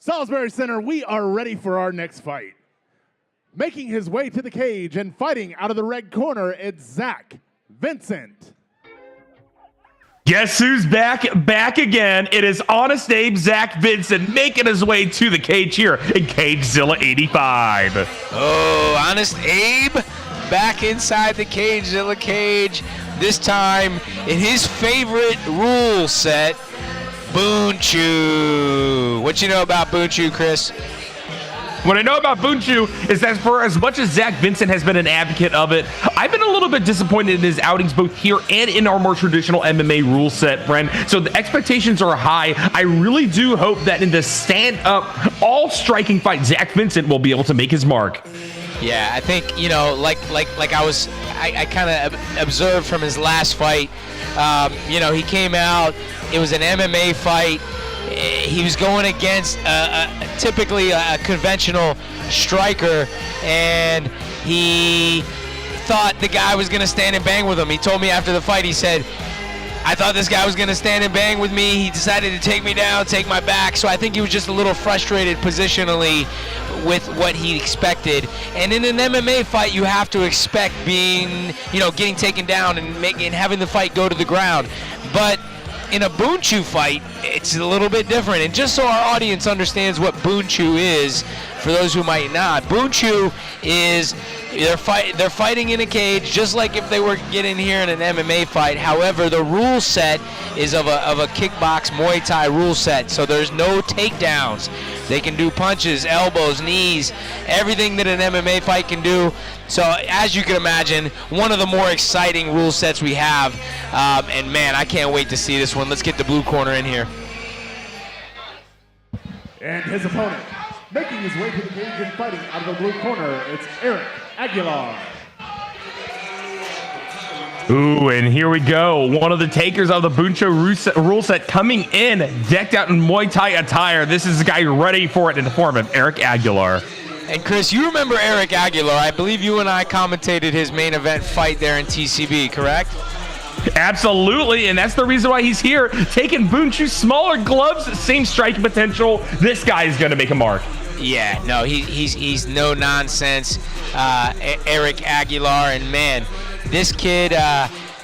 Salisbury Center, we are ready for our next fight. Making his way to the cage and fighting out of the red corner, it's Zach Vincent. Guess who's back again? It is Honest Abe Zach Vincent making his way to the cage here in Cagezilla 85. Oh, Honest Abe back inside the Cagezilla cage, this time in his favorite rule set, Bunchu. What you know about Bunchu, Chris? What I know about Bunchu is that for as much as Zach Vincent has been an advocate of it, I've been a little bit disappointed in his outings both here and in our more traditional MMA rule set, Bren. So the expectations are high. I really do hope that in the stand-up, all-striking fight, Zach Vincent will be able to make his mark. Yeah, I think, you know, like I kind of observed from his last fight, you know, he came out, it was an MMA fight. He was going against typically a conventional striker, and he thought the guy was going to stand and bang with him. He told me after the fight, he said, I thought this guy was going to stand and bang with me. He decided to take me down, take my back. So I think he was just a little frustrated positionally with what he expected. And in an MMA fight, you have to expect being, you know, getting taken down and having the fight go to the ground. But in a Bunchu fight, it's a little bit different. And just so our audience understands what Bunchu is, for those who might not, Bunchu is they're fighting in a cage just like if they were getting here in an MMA fight. However, the rule set is of a kickbox Muay Thai rule set, so there's no takedowns. They can do punches, elbows, knees, everything that an MMA fight can do. So as you can imagine, one of the more exciting rule sets we have. And man, I can't wait to see this one. Let's get the blue corner in here. And his opponent, making his way to the cage and fighting out of the blue corner, it's Eric Aguilar. Ooh, and here we go. One of the takers of the Bunchu rule set coming in, decked out in Muay Thai attire. This is the guy ready for it in the form of Eric Aguilar. And Chris, you remember Eric Aguilar. I believe you and I commentated his main event fight there in TCB, correct? Absolutely, and that's the reason why he's here. Taking Bunchu's smaller gloves, same striking potential. This guy is going to make a mark. Yeah, no, he's no nonsense, Eric Aguilar, and man, this kid,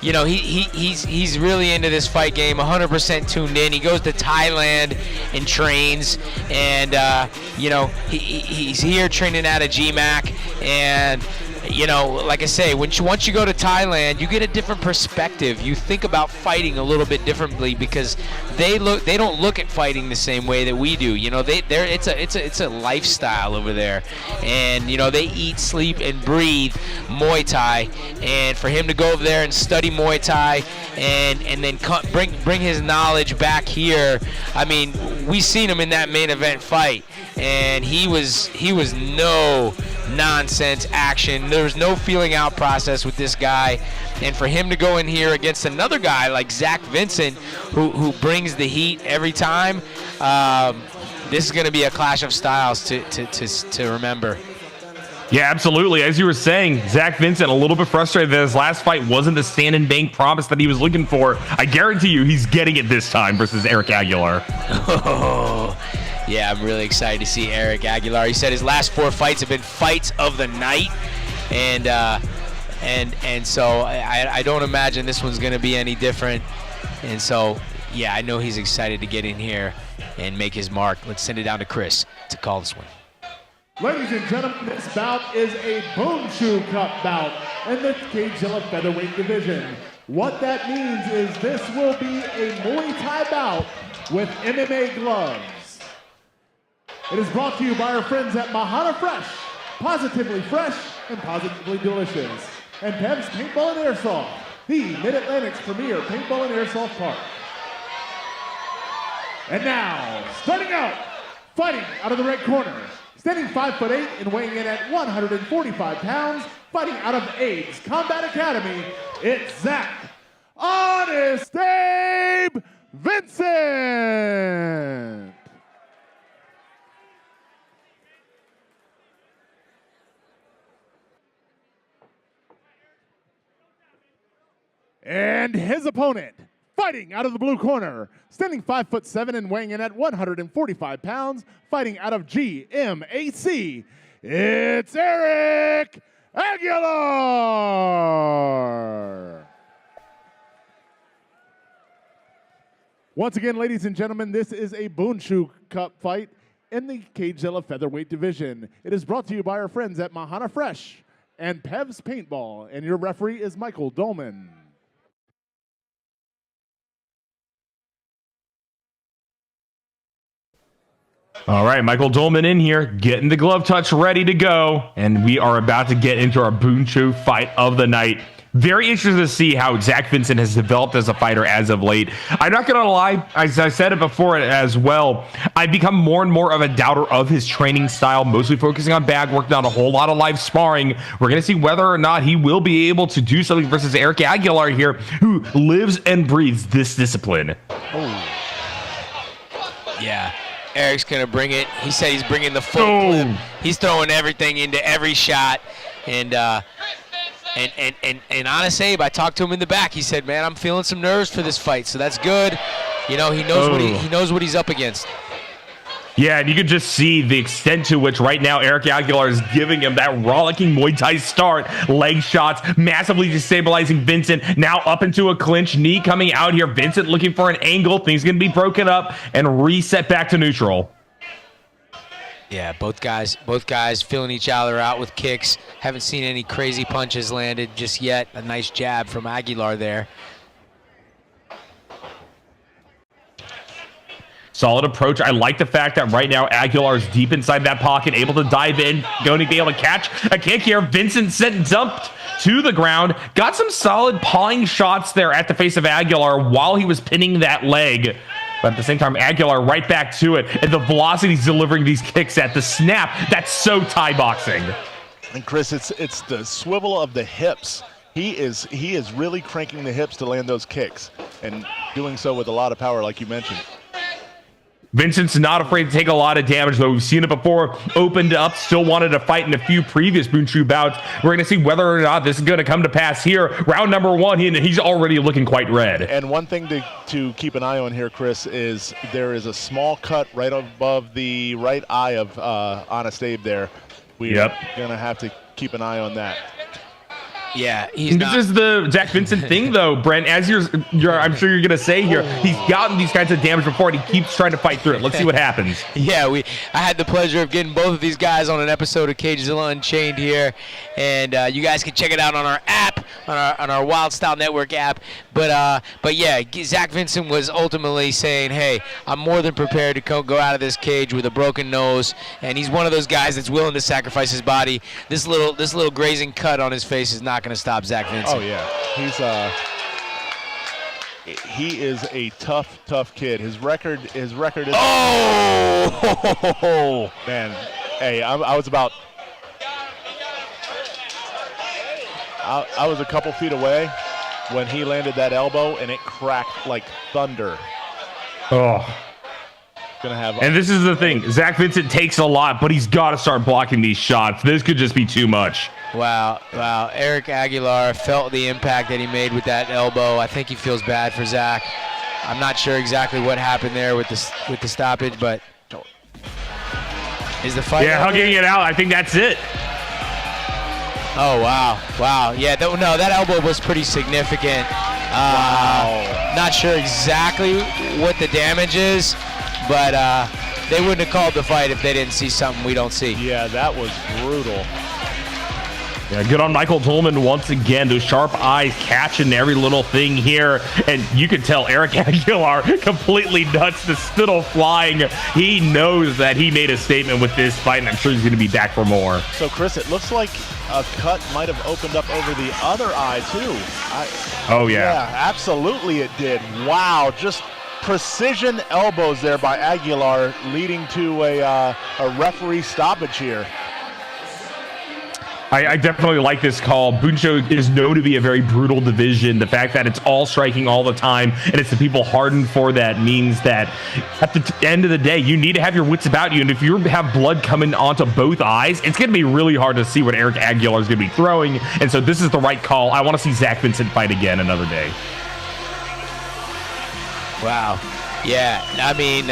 you know, he's really into this fight game, 100% tuned in. He goes to Thailand and trains, and you know, he's here training at a GMAC, and you know, like I say, once you go to Thailand, you get a different perspective. You think about fighting a little bit differently because they don't look at fighting the same way that we do. You know, it's a lifestyle over there, and you know, they eat, sleep, and breathe Muay Thai. And for him to go over there and study Muay Thai and then bring his knowledge back here, I mean, we seen him in that main event fight, and he was no nonsense action. There was no feeling out process with this guy, and for him to go in here against another guy like Zach Vincent, who brings the heat every time, this is going to be a clash of styles to remember. Yeah, absolutely. As you were saying, Zach Vincent a little bit frustrated that his last fight wasn't the stand and bang promise that he was looking for. I guarantee you he's getting it this time versus Eric Aguilar. Oh, yeah, I'm really excited to see Eric Aguilar. He said his last 4 fights have been fights of the night, and so I don't imagine this one's going to be any different. And so, yeah, I know he's excited to get in here and make his mark. Let's send it down to Chris to call this one. Ladies and gentlemen, this bout is a Bunchu Cup bout in the Cagezilla Featherweight division. What that means is this will be a Muay Thai bout with MMA gloves. It is brought to you by our friends at Mahana Fresh, positively fresh and positively delicious. And Pev's Paintball and Airsoft, the Mid-Atlantic's premier paintball and airsoft park. And now, starting out, fighting out of the red corner, standing 5'8" and weighing in at 145 pounds, fighting out of Abe's Combat Academy, it's Zach Honest Abe Vincent. And his opponent, Fighting out of the blue corner, standing 5'7" and weighing in at 145 pounds, fighting out of GMAC, it's Eric Aguilar. Once again, ladies and gentlemen, this is a Boonshoe Cup fight in the Cagezilla Featherweight division. It is brought to you by our friends at Mahana Fresh and Pev's Paintball, and your referee is Michael Dolman. All right, Michael Dolman in here, getting the glove touch ready to go, and we are about to get into our Boonshoe fight of the night. Very interested to see how Zach Vincent has developed as a fighter as of late. I'm not going to lie, as I said it before as well, I've become more and more of a doubter of his training style, mostly focusing on bag work, not a whole lot of live sparring. We're going to see whether or not he will be able to do something versus Eric Aguilar here, who lives and breathes this discipline. Oh. Yeah. Eric's going to bring it. He said he's bringing the full clip. He's throwing everything into every shot. And honest Abe, I talked to him in the back. He said, man, I'm feeling some nerves for this fight, so that's good. You know, he knows he knows what he's up against. Yeah, and you can just see the extent to which right now Eric Aguilar is giving him that rollicking Muay Thai start. Leg shots, massively destabilizing Vincent. Now up into a clinch, knee coming out here. Vincent looking for an angle. Things going to be broken up and reset back to neutral. Yeah, both guys feeling each other out with kicks. Haven't seen any crazy punches landed just yet. A nice jab from Aguilar there. Solid approach. I like the fact that right now Aguilar is deep inside that pocket, able to dive in, going to be able to catch a kick here. Vincent sent dumped to the ground. Got some solid pawing shots there at the face of Aguilar while he was pinning that leg. But at the same time, Aguilar right back to it. And the velocity he's delivering these kicks at, the snap, that's so Thai boxing. And Chris, it's the swivel of the hips. He is really cranking the hips to land those kicks and doing so with a lot of power, like you mentioned. Vincent's not afraid to take a lot of damage, though. We've seen it before. Opened up, still wanted to fight in a few previous Boonshoe bouts. We're going to see whether or not this is going to come to pass here. Round number one, he's already looking quite red. And one thing to keep an eye on here, Chris, is there is a small cut right above the right eye of Honest Abe there. We're going to have to keep an eye on that. Yeah, this is the Zach Vincent thing, though, Brent. As I'm sure you're going to say here, he's gotten these kinds of damage before, and he keeps trying to fight through it. Let's see what happens. Yeah, I had the pleasure of getting both of these guys on an episode of Cagezilla Unchained here, and you guys can check it out on our app, on our Wild Style Network app. But yeah, Zach Vincent was ultimately saying, hey, I'm more than prepared to go out of this cage with a broken nose, and he's one of those guys that's willing to sacrifice his body. This little grazing cut on his face is not going to stop Zach Vincent. Oh yeah, he is a tough kid. His record is. Oh man, hey, I was a couple feet away when he landed that elbow, and it cracked like thunder. Oh. And this is the thing, Zach Vincent takes a lot, but he's got to start blocking these shots. This could just be too much. Wow. Eric Aguilar felt the impact that he made with that elbow. I think he feels bad for Zach. I'm not sure exactly what happened there with the stoppage, but is the fight? Yeah, hugging it out. I think that's it. Oh wow. Yeah, that elbow was pretty significant. Wow. Not sure exactly what the damage is, but they wouldn't have called the fight if they didn't see something we don't see. Yeah, that was brutal. Yeah, good on Michael Dolman once again. Those sharp eyes catching every little thing here. And you can tell Eric Aguilar completely nuts, the spittle flying. He knows that he made a statement with this fight, and I'm sure he's going to be back for more. So, Chris, it looks like a cut might have opened up over the other eye, too. Oh, yeah. Yeah, absolutely it did. Wow, just precision elbows there by Aguilar, leading to a referee stoppage here. I definitely like this call. Boonshoe is known to be a very brutal division. The fact that it's all striking all the time and it's the people hardened for that means that at the end of the day, you need to have your wits about you. And if you have blood coming onto both eyes, it's going to be really hard to see what Eric Aguilar is going to be throwing. And so this is the right call. I want to see Zach Vincent fight again another day. Wow. Yeah, I mean,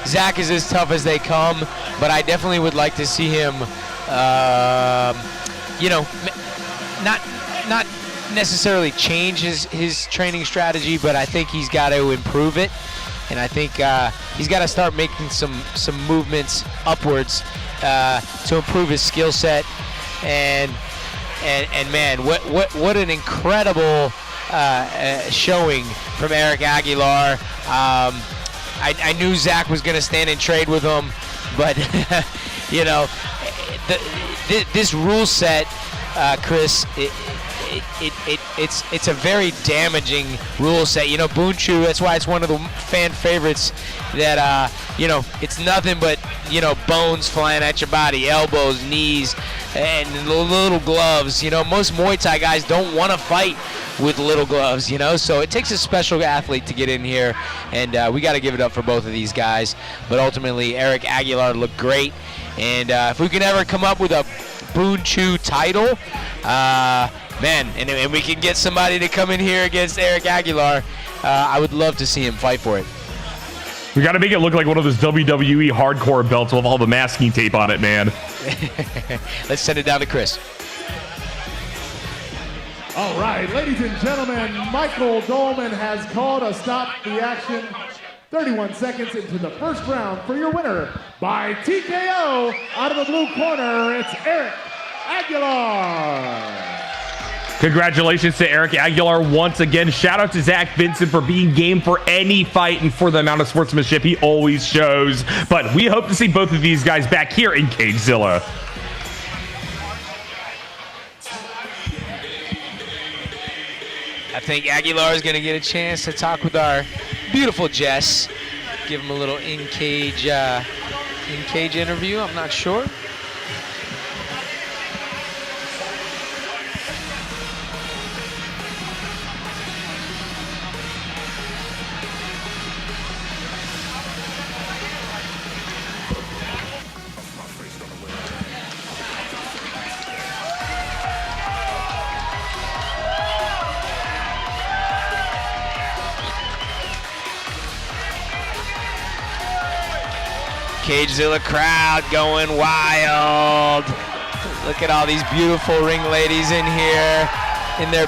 Zach is as tough as they come, but I definitely would like to see him, you know, not necessarily change his training strategy, but I think he's got to improve it, and I think he's got to start making some movements upwards to improve his skill set, and man, what an incredible showing from Eric Aguilar. I knew Zach was going to stand and trade with him, but you know, this rule set, Chris, it's a very damaging rule set. You know, Bunchu, that's why it's one of the fan favorites. That you know, it's nothing but, you know, bones flying at your body, elbows, knees, and little gloves. You know, most Muay Thai guys don't want to fight with little gloves, you know, so it takes a special athlete to get in here, and we got to give it up for both of these guys. But ultimately, Eric Aguilar looked great, and if we can ever come up with a Bunchu title, man, and we can get somebody to come in here against Eric Aguilar, I would love to see him fight for it. We got to make it look like one of those WWE hardcore belts with all the masking tape on it, man. Let's send it down to Chris. All right, ladies and gentlemen, Michael Dolman has called a stop the action. 31 seconds into the first round for your winner by TKO. Out of the blue corner, it's Eric Aguilar. Congratulations to Eric Aguilar once again. Shout out to Zach Vincent for being game for any fight and for the amount of sportsmanship he always shows. But we hope to see both of these guys back here in Cagezilla. I think Aguilar is going to get a chance to talk with our beautiful Jess. Give him a little in-cage interview. I'm not sure. Cagezilla crowd going wild. Look at all these beautiful ring ladies in here in their